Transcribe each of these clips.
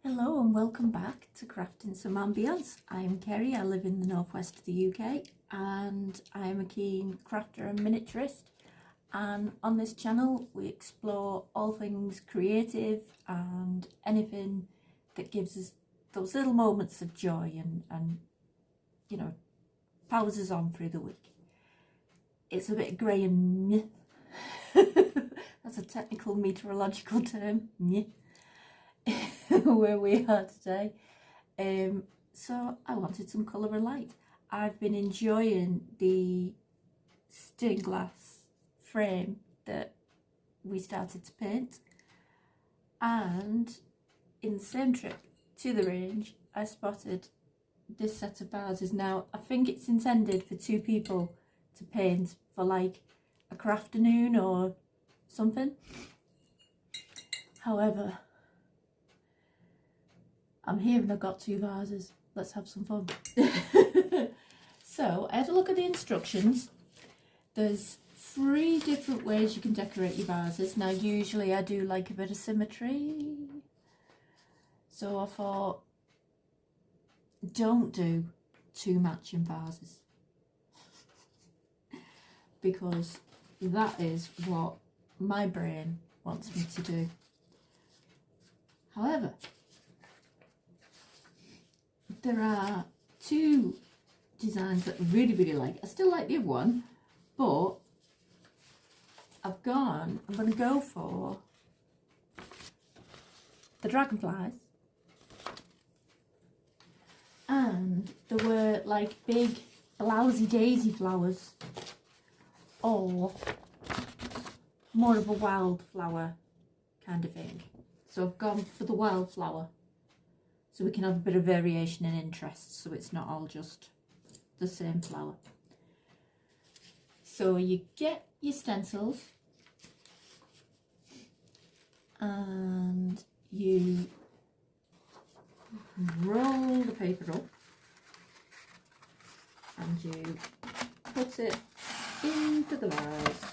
Hello and welcome back to Crafting Some Ambience. I'm Kerry, I live in the northwest of the UK and I am a keen crafter and miniaturist, and on this channel we explore all things creative and anything that gives us those little moments of joy and you know, powers us on through the week. It's a bit grey and meh. That's a technical meteorological term, meh. Where we are today, so I wanted some colour and light. I've been enjoying the stained glass frame that we started to paint, and in the same trip to the range I spotted this set of vases. Now I think it's intended for 2 people to paint for like a crafternoon or something. However, I'm here and I've got 2 vases. Let's have some fun. So I had a look at the instructions. There's 3 different ways you can decorate your vases. Now usually I do like a bit of symmetry, so I thought, don't do 2 matching vases, because that is what my brain wants me to do. However, there are 2 designs that I really like. I still like the other one, but I'm going to go for the dragonflies, and there were like big blousy daisy flowers, or more of a wildflower kind of thing. So I've gone for the wildflower, so we can have a bit of variation in interest, so it's not all just the same flower. So you get your stencils and you roll the paper up and you put it into the vase.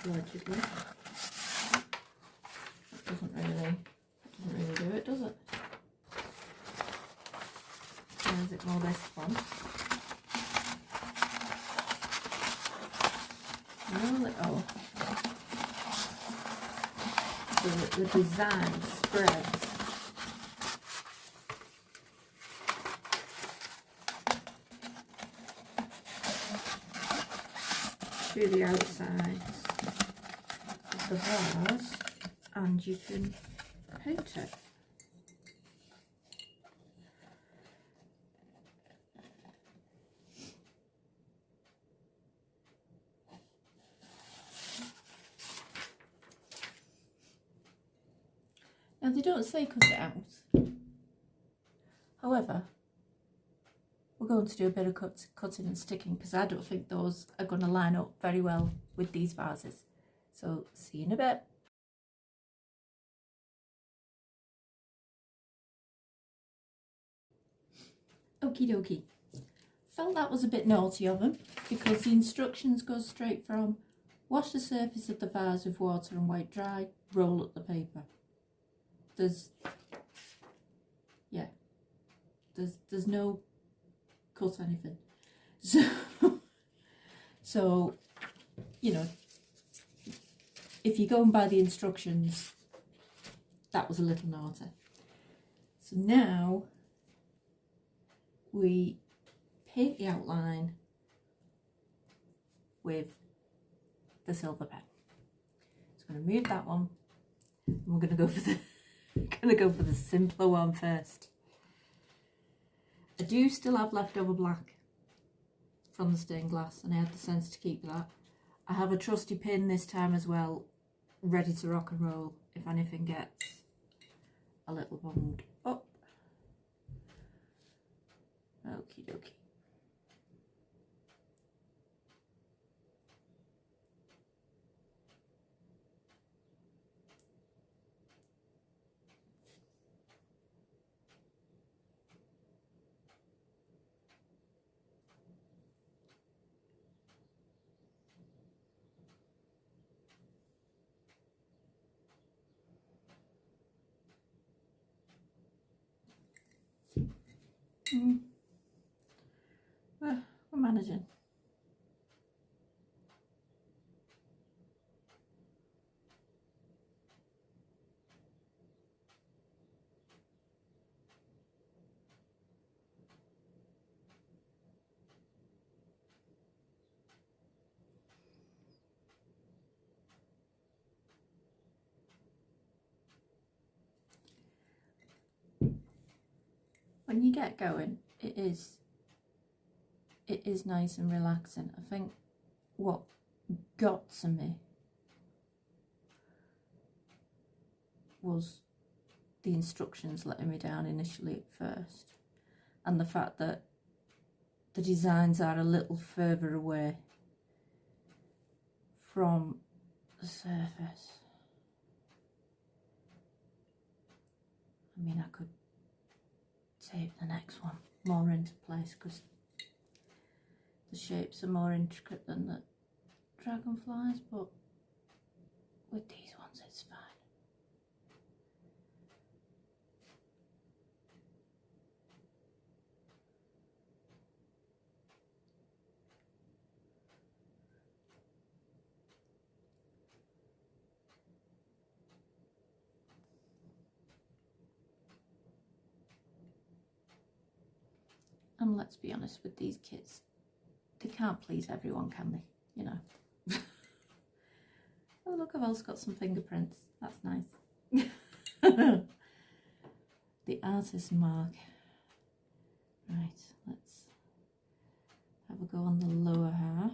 Allegedly. Doesn't really do it, does it? Where's it more best fun? Roll it up so that the design spreads to the outside of the vase, and you can paint it. Now they don't say cut it out. However, we're going to do a bit of cutting and sticking, because I don't think those are going to line up very well with these vases. So see you in a bit. Okie dokie. Felt that was a bit naughty of them, because the instructions go straight from wash the surface of the vase with water and wipe dry, roll up the paper. There's no cut anything. So you know, if you go and buy the instructions, that was a little naughty. So now we paint the outline with the silver pen. So I'm going to move that one, and we're going to go for the simpler one first. I do still have leftover black from the stained glass, and I had the sense to keep that. I have a trusty pin this time as well, ready to rock and roll if anything gets a little bunged up. Okie dokie. We're managing. When you get going, it is nice and relaxing. I think what got to me was the instructions letting me down initially at first, and the fact that the designs are a little further away from the surface. I mean, I could tape the next one more into place because the shapes are more intricate than the dragonflies, but with these ones it's fine. And let's be honest with these kids, they can't please everyone, can they? You know. Oh, look, I've also got some fingerprints. That's nice. The artist mark. Right, let's have a go on the lower half.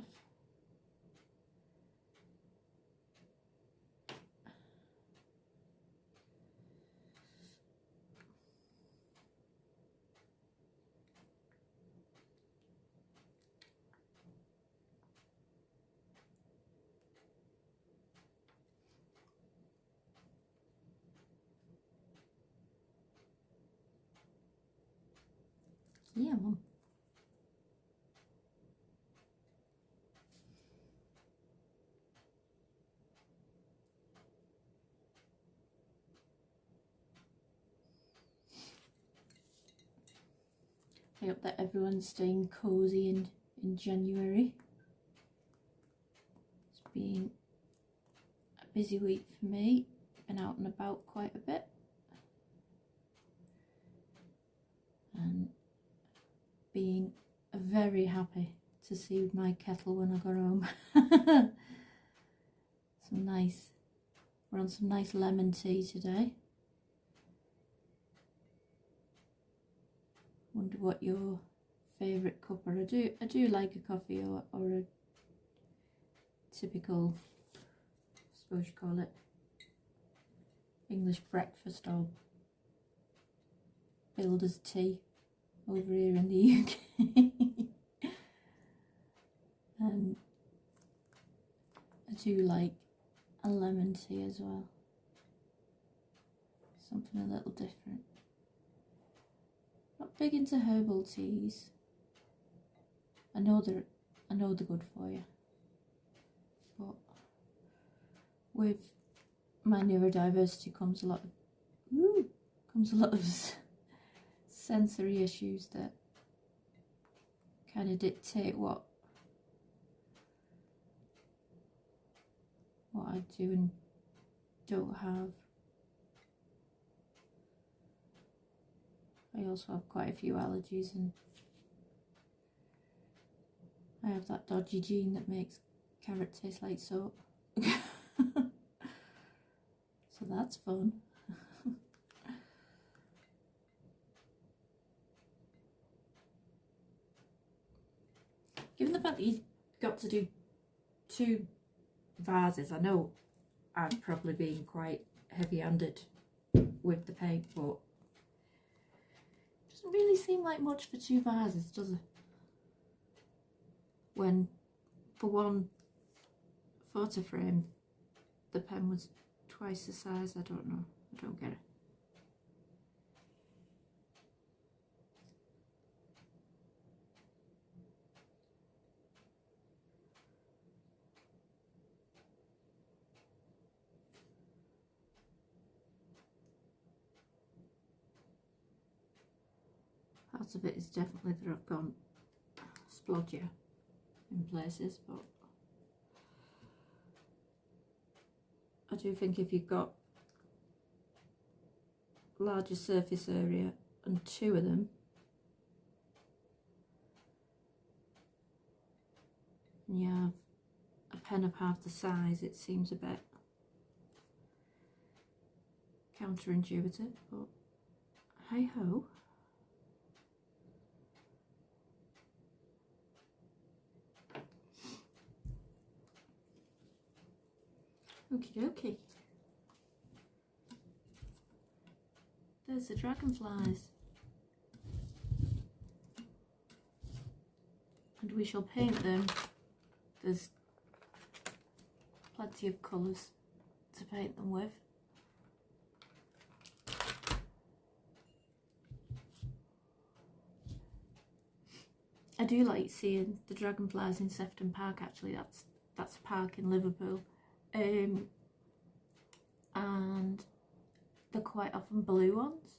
Yeah, Mum. I hope that everyone's staying cozy in January. It's been a busy week for me. Been out and about quite a bit. And being very happy to see my kettle when I got home. We're on some nice lemon tea today. Wonder what your favourite cuppa. I do like a coffee or a typical, I suppose you call it, English breakfast or builder's tea over here in the UK. And I do like a lemon tea as well. Something a little different. Not big into herbal teas. I know they're good for you. But with my neurodiversity comes a lot of sensory issues that kind of dictate what what I do and don't have. I also have quite a few allergies, and I have that dodgy gene that makes carrot taste like soap. So that's fun. Given the fact that you've got to do 2 vases, I know I'm probably being quite heavy-handed with the paint, but it doesn't really seem like much for 2 vases, does it? When for one photo frame the pen was twice the size. I don't know, I don't get it. Part of it is definitely that I've gone splodgier in places, but I do think if you've got larger surface area and 2 of them, and you have a pen of half the size, it seems a bit counterintuitive, but hey ho. Okie dokie. There's the dragonflies. And we shall paint them. There's plenty of colours to paint them with. I do like seeing the dragonflies in Sefton Park. Actually, that's a park in Liverpool. And they're quite often blue ones,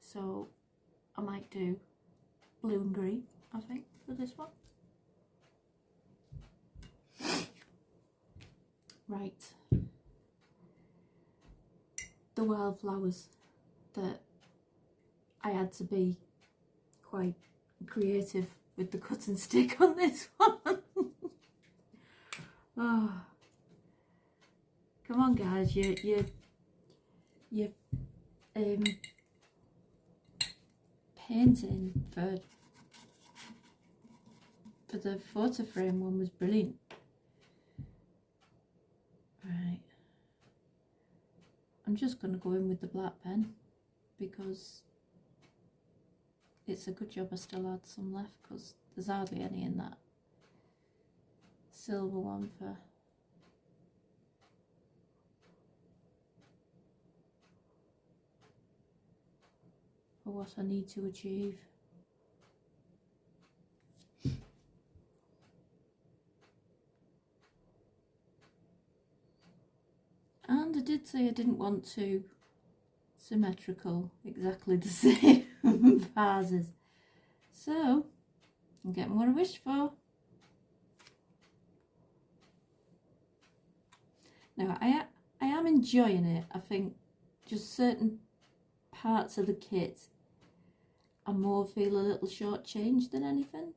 so I might do blue and green, I think, for this one. Right, the wildflowers that I had to be quite creative with the cut and stick on this one. Oh, come on, guys! You painting for the photo frame one was brilliant. Right, I'm just going to go in with the black pen because it's a good job I still had some left, because there's hardly any in that silver one for what I need to achieve. And I did say I didn't want to symmetrical, exactly the same vases. So I'm getting what I wished for. Now I am enjoying it. I think just certain parts of the kit I more feel a little shortchanged than anything.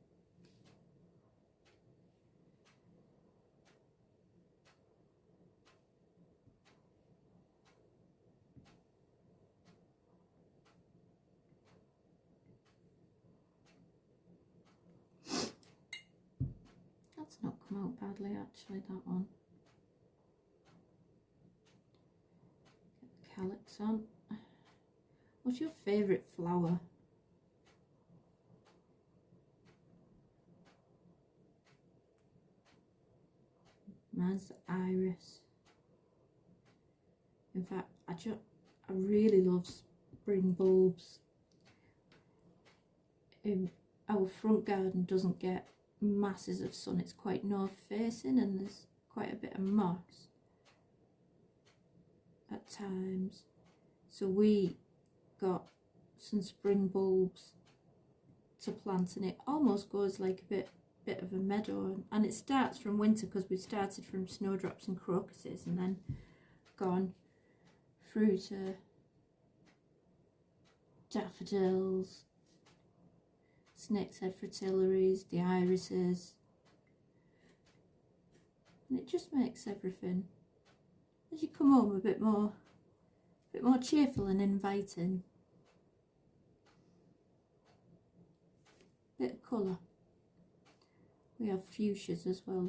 That's not come out badly actually, that one. Get the calyx on. What's your favourite flower? Mine's the iris. In fact, I really love spring bulbs. Our front garden doesn't get masses of sun. It's quite north facing and there's quite a bit of moss at times. So we got some spring bulbs to plant, and it almost goes like a bit bit of a meadow, and it starts from winter because we started from snowdrops and crocuses and then gone through to daffodils, snake's head fritillaries, the irises, and it just makes everything, as you come home, a bit more cheerful and inviting. Bit of colour. We have fuchsias as well.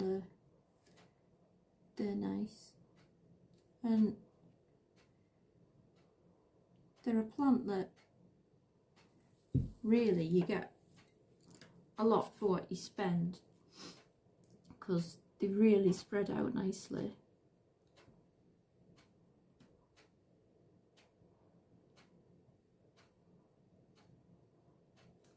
They're nice, and they're a plant that really you get a lot for what you spend, because they really spread out nicely.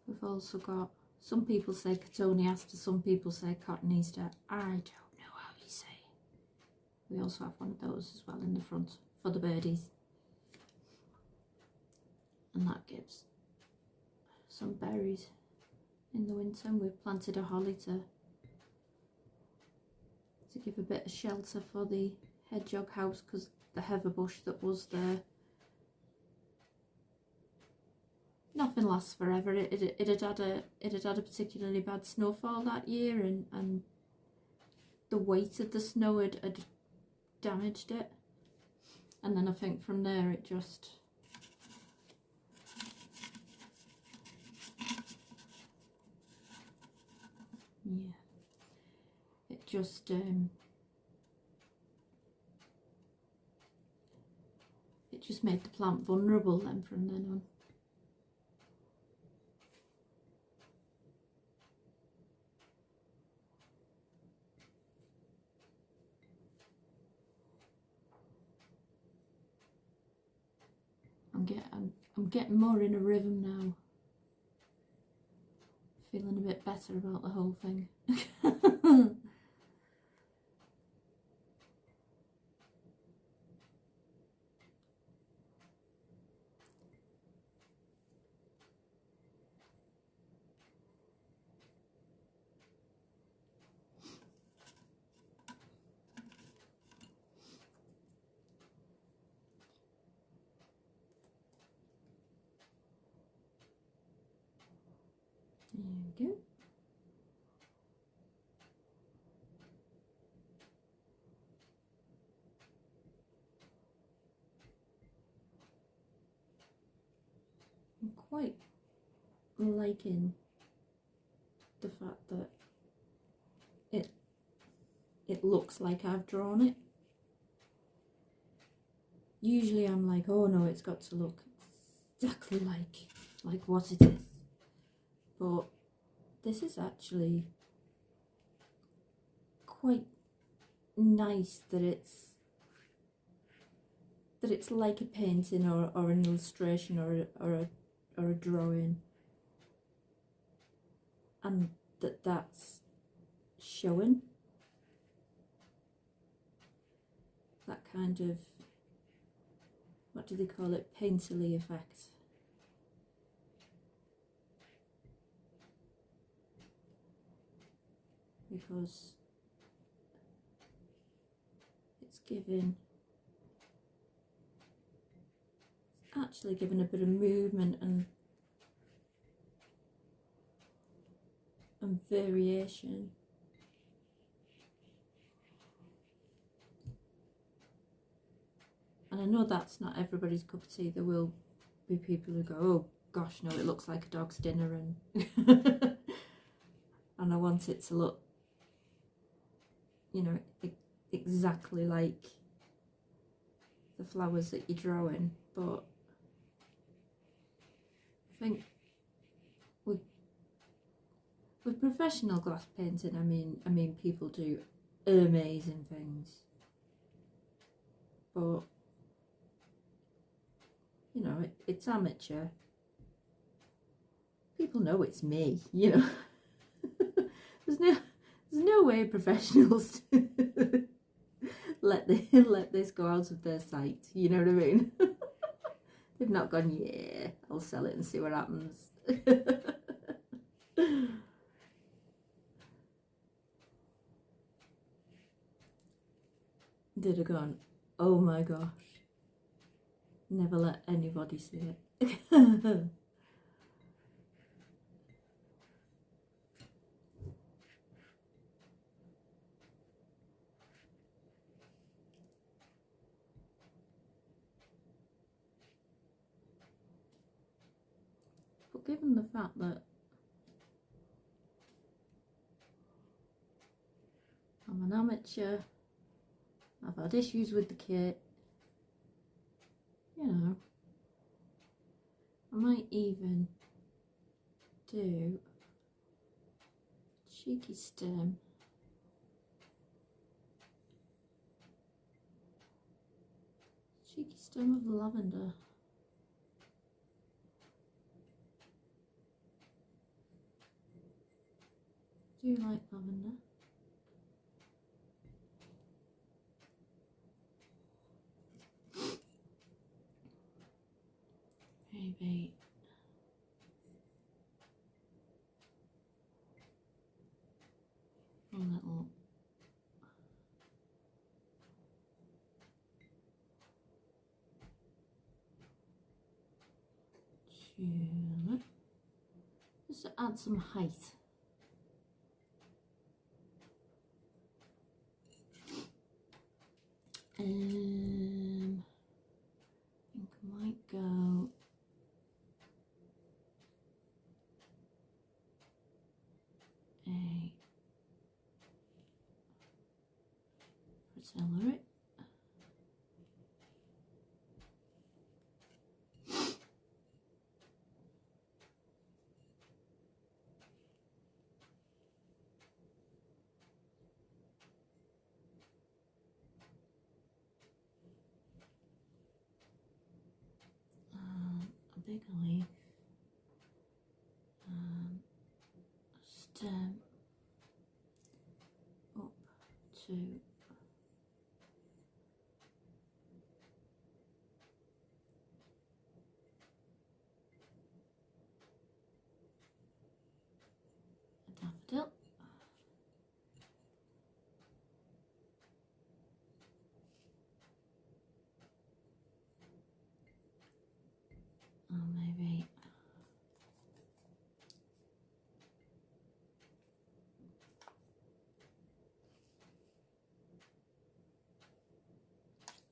We've also got, some people say cotoneaster, some people say cotoneaster. I don't know how you say. We also have one of those as well in the front for the birdies. And that gives some berries in the winter. And we've planted a holly to give a bit of shelter for the hedgehog house, because the heather bush that was there, nothing lasts forever. It had had a particularly bad snowfall that year, and the weight of the snow had damaged it, and then I think from there it just it just made the plant vulnerable then from then on. I'm getting more in a rhythm now. Feeling a bit better about the whole thing. There we go. I'm quite liking the fact that it looks like I've drawn it. Usually I'm like, oh no, it's got to look exactly like what it is. But this is actually quite nice that it's like a painting or an illustration or a drawing, and that's showing that kind of, what do they call it, painterly effect. Because it's actually given a bit of movement and variation. And I know that's not everybody's cup of tea. There will be people who go, oh gosh, no, it looks like a dog's dinner, and and I want it to look, you know, exactly like the flowers that you're drawing. But I think with professional glass painting, I mean people do amazing things, but you know, it's amateur. People know it's me, you know. There's no way professionals let this go out of their sight, you know what I mean? They've not gone, yeah, I'll sell it and see what happens. did have gone, oh my gosh, never let anybody see it. But given the fact that I'm an amateur, I've had issues with the kit, you know, I might even do cheeky stem of lavender. Do you like lavender? Maybe a little tulip, just to add some height. I think I might go a fritillary. A big leaf, stem up to a daffodil. Or maybe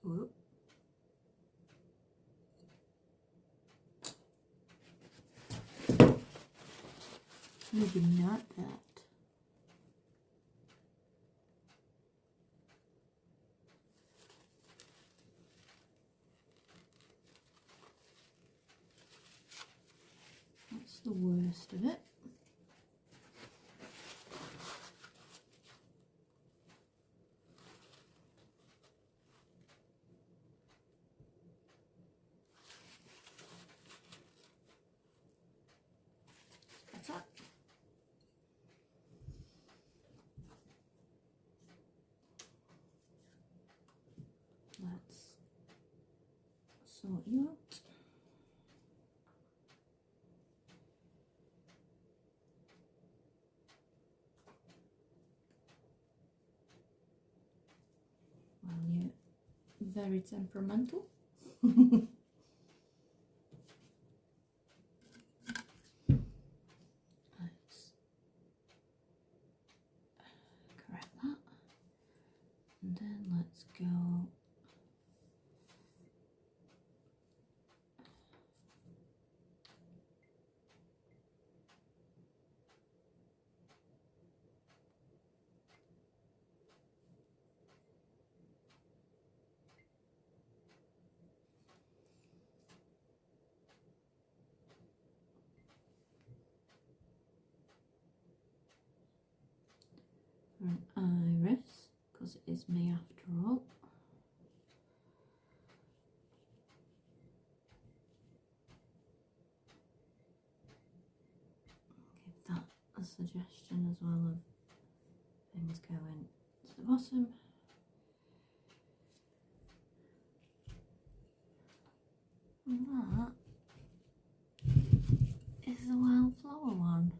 whoop. Maybe not that. That's the worst of it. That's it. Let's sort you out. Well, you're very temperamental. Let's correct that. And then let's go for an iris, because it is me after all. Give that a suggestion as well of things going to the bottom. And that is the wildflower one,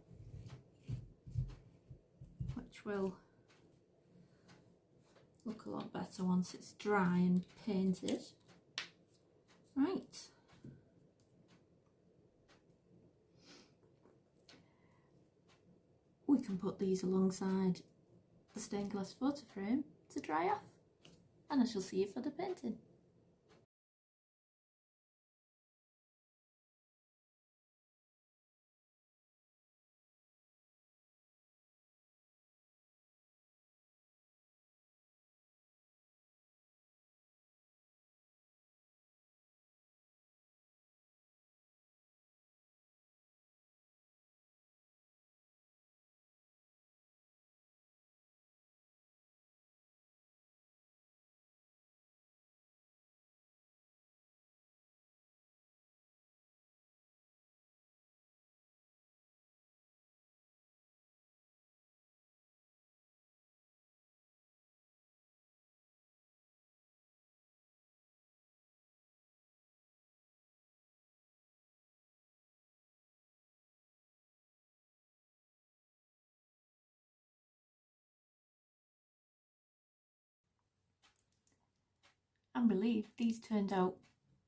which will look a lot better once it's dry and painted. Right. We can put these alongside the stained glass photo frame to dry off, and I shall see you for the painting. I'm relieved these turned out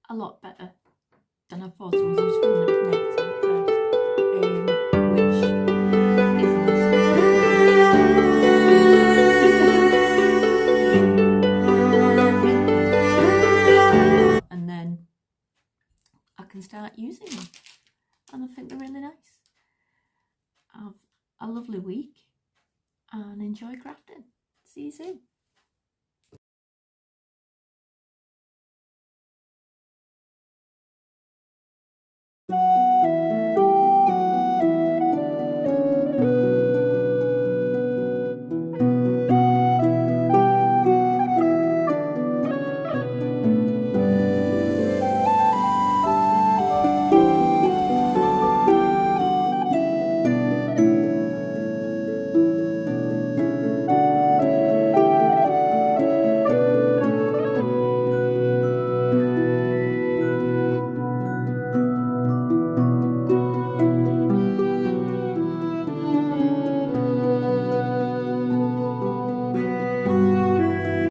a lot better than I thought. I was feeling a bit negative at first, which is and then I can start using them, and I think they're really nice. Have a lovely week and enjoy crafting. See you soon.